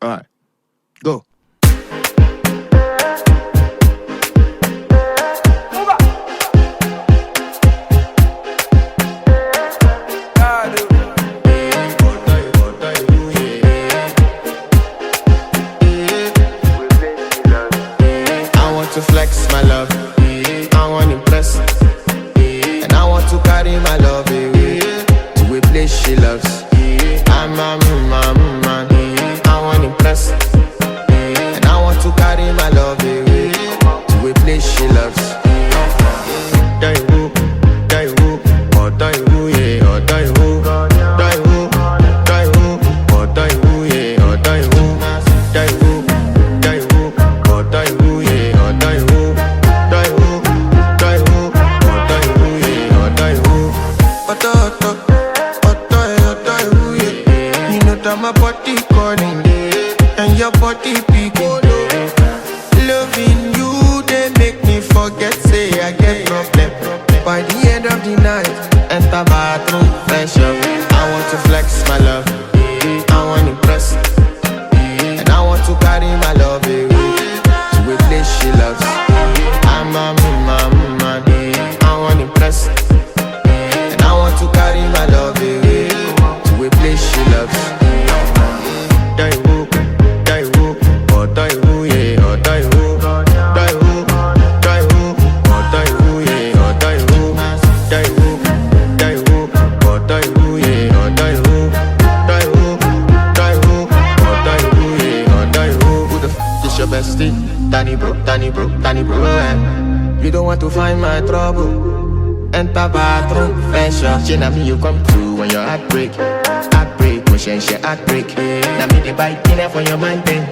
Alright, go. I want to flex my love, I want to impress, and I want to carry my love away to a place she loves. I'm a man, I want to impress, and I want to carry my love away to a place she loves. Die woo, oh die woo, yeah, oh die woo, die woo, oh die woo, yeah, oh die woo, die woo, oh die woo, yeah, oh die woo, die woo, oh die woo, yeah, oh die woo. Oh die woo, yeah. You know that my body calling and your body picking. Loving you, they make me forget, say I get problem. By the end of the night, enter bathroom, fresh up. I want to flex my love, I want to impress, and I want to carry my love away to a place she loves. I'm a man, I want to impress, and I want to carry my love away to a place she loves. Die woo, oh die woo, yeah, oh die woo, die woo, oh die woo, yeah, oh die woo, die woo, oh die woo, yeah, oh die woo, die woo, oh die woo, yeah, oh die woo. Who the f is your bestie? Danny bro, You don't want to find my trouble. Enter bathroom, fresh up. She na me you come to when your heartbreak, motion she heartbreak. Na me the bite dinner for your mind then.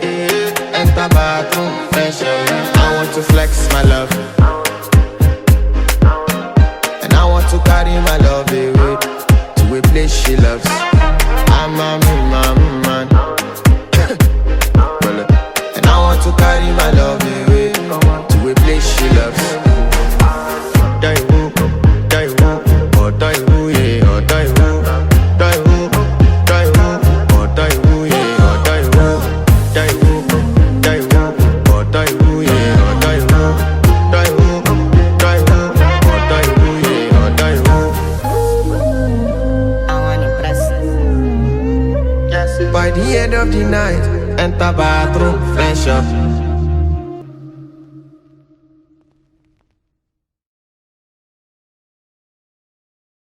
Enter bathroom, fresh up. I want to flex my love, and I want to carry my love away to a place she loves. I'm a man, and I want to carry my love away to a place she loves. Die woo, oh die woo, yeah, oh die woo, die woo, oh die woo, yeah, oh die woo, die woo, oh die woo, yeah, oh die woo, die woo, oh die woo, yeah, oh die woo. I want to impress. Yes. By the end of the night, enter bathroom, fresh up.